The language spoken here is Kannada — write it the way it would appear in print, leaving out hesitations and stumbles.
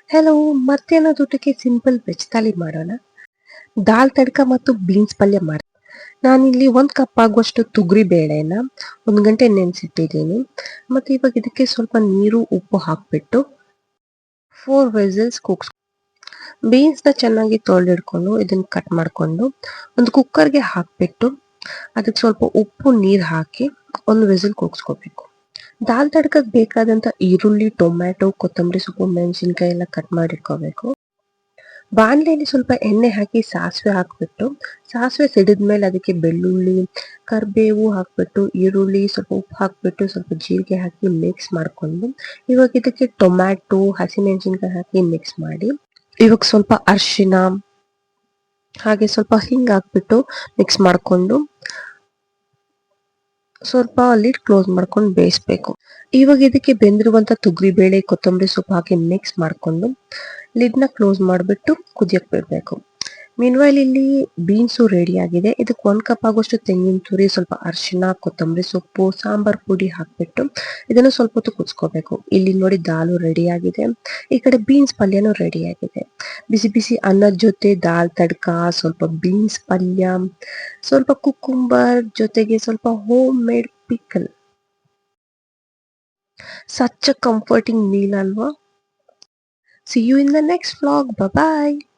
ಹಲೋ, ಮಧ್ಯಾಹ್ನದ ಊಟಕ್ಕೆ ಸಿಂಪಲ್ ವೆಜ್ ಥಾಲಿ ಮಾಡೋಣ. ದಾಲ್ ತಡ್ಕ ಮತ್ತು ಬೀನ್ಸ್ ಪಲ್ಯ ಮಾಡಿ. ನಾನಿಲ್ಲಿ 1 ಕಪ್ ಆಗುವಷ್ಟು ತೊಗರಿ ಬೇಳೆನ 1 ಗಂಟೆ ನೆನೆಸಿಟ್ಟಿದ್ದೀನಿ. ಮತ್ತು ಇವಾಗ ಇದಕ್ಕೆ ಸ್ವಲ್ಪ ನೀರು ಉಪ್ಪು ಹಾಕ್ಬಿಟ್ಟು 4 ವಿಸಿಲ್ಸ್ ಕೂಗ್ಸ್. ಬೀನ್ಸ್ನ ಚೆನ್ನಾಗಿ ತೊಳೆದಿಡ್ಕೊಂಡು ಇದನ್ನು ಕಟ್ ಮಾಡಿಕೊಂಡು ಒಂದು ಕುಕ್ಕರ್ಗೆ ಹಾಕ್ಬಿಟ್ಟು ಅದಕ್ಕೆ ಸ್ವಲ್ಪ ಉಪ್ಪು ನೀರು ಹಾಕಿ 1 ವಿಸಿಲ್ ಕೂಗಿಸ್ಕೋಬೇಕು. ದಾಲ್ ತಡ್ಕಕ್ಕೆ ಬೇಕಾದಂಥ ಈರುಳ್ಳಿ, ಟೊಮ್ಯಾಟೊ, ಕೊತ್ತಂಬರಿ ಸೊಪ್ಪು, ಮೆಣಸಿನ್ಕಾಯಿ ಎಲ್ಲ ಕಟ್ ಮಾಡಿಟ್ಕೋಬೇಕು. ಬಾಣಲೆಯಲ್ಲಿ ಸ್ವಲ್ಪ ಎಣ್ಣೆ ಹಾಕಿ ಸಾಸಿವೆ ಹಾಕ್ಬಿಟ್ಟು, ಸಾಸಿವೆ ಸಿಡಿದ್ಮೇಲೆ ಅದಕ್ಕೆ ಬೆಳ್ಳುಳ್ಳಿ, ಕರಿಬೇವು ಹಾಕ್ಬಿಟ್ಟು, ಈರುಳ್ಳಿ, ಸ್ವಲ್ಪ ಉಪ್ಪು ಹಾಕ್ಬಿಟ್ಟು, ಸ್ವಲ್ಪ ಜೀರಿಗೆ ಹಾಕಿ ಮಿಕ್ಸ್ ಮಾಡಿಕೊಂಡು, ಇವಾಗ ಇದಕ್ಕೆ ಟೊಮ್ಯಾಟೊ, ಹಸಿಮೆಣಸಿನ್ಕಾಯಿ ಹಾಕಿ ಮಿಕ್ಸ್ ಮಾಡಿ, ಇವಾಗ ಸ್ವಲ್ಪ ಅರಿಶಿನ ಹಾಗೆ ಸ್ವಲ್ಪ ಹಿಂಗೆ ಹಾಕ್ಬಿಟ್ಟು ಮಿಕ್ಸ್ ಮಾಡಿಕೊಂಡು ಸ್ವಲ್ಪ ಲಿಡ್ ಕ್ಲೋಸ್ ಮಾಡ್ಕೊಂಡು ಬೇಯಿಸ್ಬೇಕು. ಇವಾಗ ಇದಕ್ಕೆ ಬೆಂದಿರುವಂಥ ತೊಗರಿಬೇಳೆ, ಕೊತ್ತಂಬರಿ ಸೊಪ್ಪು ಹಾಕಿ ಮಿಕ್ಸ್ ಮಾಡಿಕೊಂಡು ಲಿಡ್ನ ಕ್ಲೋಸ್ ಮಾಡಿಬಿಟ್ಟು ಕುದಿಯಕ್ಕೆ ಬಿಡಬೇಕು. ಮೀನ್ವೈಲ್ ಇಲ್ಲಿ ಬೀನ್ಸು ರೆಡಿ ಆಗಿದೆ. ಇದಕ್ಕೆ 1 ಕಪ್ ಆಗುವಷ್ಟು ತೆಂಗಿನ ತುರಿ, ಸ್ವಲ್ಪ ಅರಿಶಿನ, ಕೊತ್ತಂಬರಿ ಸೊಪ್ಪು, ಸಾಂಬಾರ್ ಪುಡಿ ಹಾಕ್ಬಿಟ್ಟು ಇದನ್ನು ಸ್ವಲ್ಪ ಹೊತ್ತು ಕುದಿಸ್ಕೋಬೇಕು. ಇಲ್ಲಿ ನೋಡಿ ದಾಲು ರೆಡಿ ಆಗಿದೆ. ಈ ಕಡೆ ಬೀನ್ಸ್ ಪಲ್ಯನೂ ರೆಡಿ ಆಗಿದೆ. ಬಿಸಿ ಬಿಸಿ ಅನ್ನದ ಜೊತೆ ದಾಲ್ ತಡ್ಕ, ಸ್ವಲ್ಪ ಬೀನ್ಸ್ ಪಲ್ಯ, ಸ್ವಲ್ಪ ಕುಕ್ಕುಂಬರ್ ಜೊತೆಗೆ ಸ್ವಲ್ಪ home made pickle. Such a comforting meal, ಅಲ್ವಾ? See you in the next vlog. Bye bye.